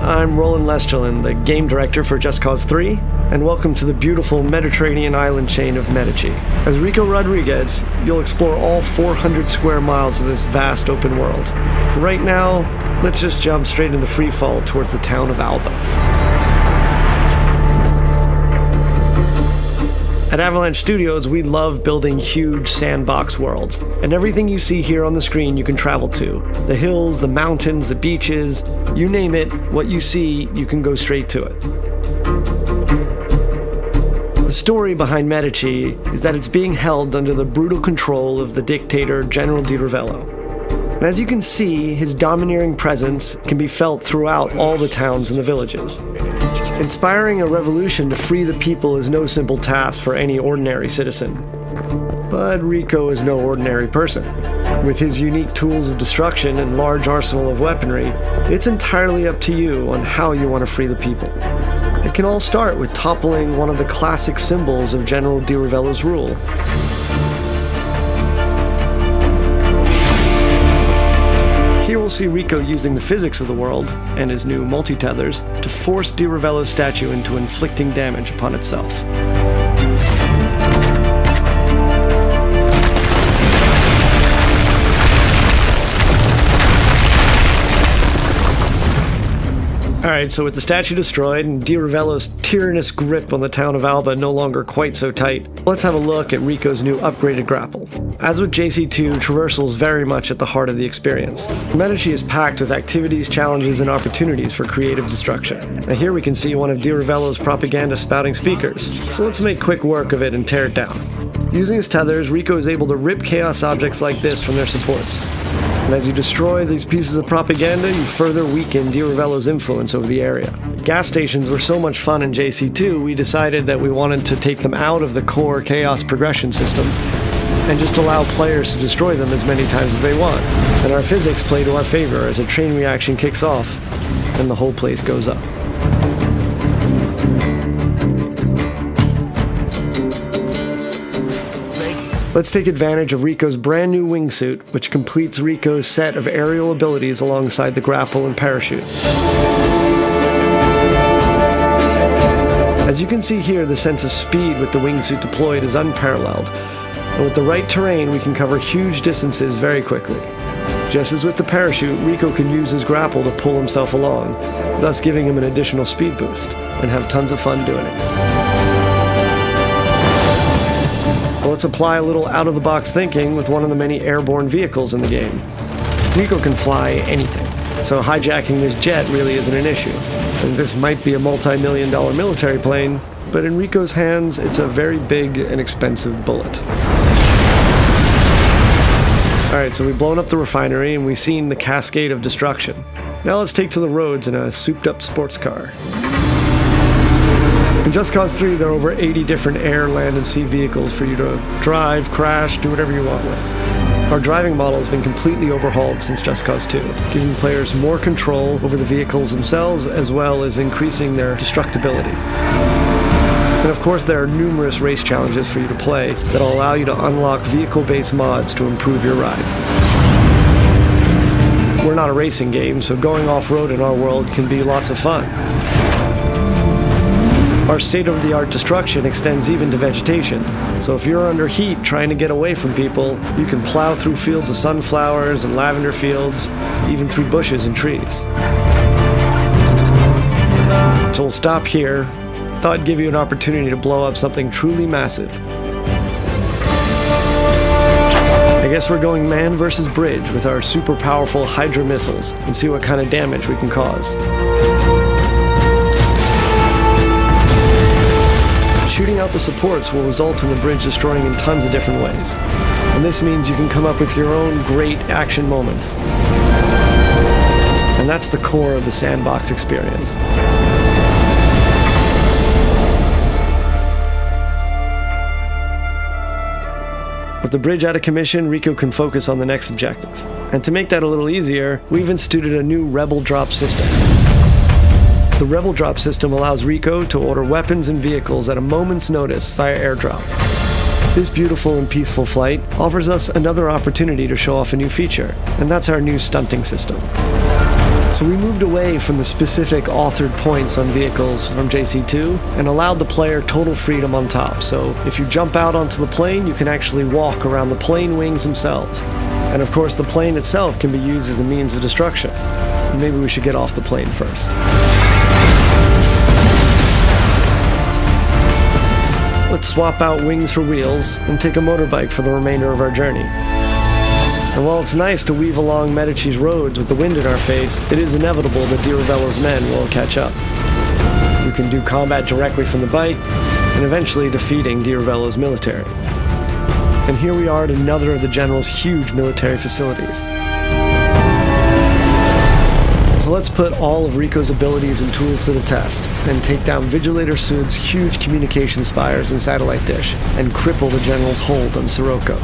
I'm Roland Lesterlin, the game director for Just Cause 3, and welcome to the beautiful Mediterranean island chain of Medici. As Rico Rodriguez, you'll explore all 400 square miles of this vast open world. But right now, let's just jump straight into free fall towards the town of Alba. At Avalanche Studios, we love building huge sandbox worlds, and everything you see here on the screen you can travel to. The hills, the mountains, the beaches, you name it, what you see, you can go straight to it. The story behind Medici is that it's being held under the brutal control of the dictator General Di Ravello. And as you can see, his domineering presence can be felt throughout all the towns and the villages. Inspiring a revolution to free the people is no simple task for any ordinary citizen. But Rico is no ordinary person. With his unique tools of destruction and large arsenal of weaponry, it's entirely up to you on how you want to free the people. It can all start with toppling one of the classic symbols of General Di Ravello's rule. Here we'll see Rico using the physics of the world, and his new multi-tethers, to force Di Ravello's statue into inflicting damage upon itself. Alright, so with the statue destroyed and Di Ravello's tyrannous grip on the town of Alba no longer quite so tight, let's have a look at Rico's new upgraded grapple. As with JC2, traversal is very much at the heart of the experience. Medici is packed with activities, challenges, and opportunities for creative destruction. Now here we can see one of Di Ravello's propaganda spouting speakers, so let's make quick work of it and tear it down. Using his tethers, Rico is able to rip chaos objects like this from their supports. And as you destroy these pieces of propaganda, you further weaken Di Ravello's influence over the area. Gas stations were so much fun in JC2, we decided that we wanted to take them out of the core chaos progression system and just allow players to destroy them as many times as they want. And our physics play to our favor as a chain reaction kicks off and the whole place goes up. Let's take advantage of Rico's brand new wingsuit, which completes Rico's set of aerial abilities alongside the grapple and parachute. As you can see here, the sense of speed with the wingsuit deployed is unparalleled. And with the right terrain, we can cover huge distances very quickly. Just as with the parachute, Rico can use his grapple to pull himself along, thus giving him an additional speed boost, and have tons of fun doing it. Let's apply a little out-of-the-box thinking with one of the many airborne vehicles in the game. Rico can fly anything, so hijacking this jet really isn't an issue. And this might be a multi-million-dollar military plane, but in Rico's hands, it's a very big and expensive bullet. Alright, so we've blown up the refinery and we've seen the cascade of destruction. Now let's take to the roads in a souped-up sports car. In Just Cause 3, there are over 80 different air, land, and sea vehicles for you to drive, crash, do whatever you want with. Our driving model has been completely overhauled since Just Cause 2, giving players more control over the vehicles themselves, as well as increasing their destructibility. And of course, there are numerous race challenges for you to play that'll allow you to unlock vehicle-based mods to improve your rides. We're not a racing game, so going off-road in our world can be lots of fun. Our state-of-the-art destruction extends even to vegetation, so if you're under heat trying to get away from people, you can plow through fields of sunflowers and lavender fields, even through bushes and trees. So we'll stop here. Thought I'd give you an opportunity to blow up something truly massive. I guess we're going man versus bridge with our super powerful Hydra missiles and see what kind of damage we can cause. Shooting out the supports will result in the bridge destroying in tons of different ways. And this means you can come up with your own great action moments. And that's the core of the sandbox experience. With the bridge out of commission, Rico can focus on the next objective. And to make that a little easier, we've instituted a new Rebel Drop system. The Rebel Drop system allows Rico to order weapons and vehicles at a moment's notice via airdrop. This beautiful and peaceful flight offers us another opportunity to show off a new feature, and that's our new stunting system. So we moved away from the specific authored points on vehicles from JC2 and allowed the player total freedom on top. So if you jump out onto the plane, you can actually walk around the plane wings themselves. And of course, the plane itself can be used as a means of destruction. Maybe we should get off the plane first. Let's swap out wings for wheels and take a motorbike for the remainder of our journey. And while it's nice to weave along Medici's roads with the wind in our face, it is inevitable that Di Ravello's men will catch up. You can do combat directly from the bike, and eventually defeating Di Ravello's military. And here we are at another of the general's huge military facilities. So let's put all of Rico's abilities and tools to the test, and take down Vigilator Sud's huge communication spires and satellite dish, and cripple the general's hold on Sirocco.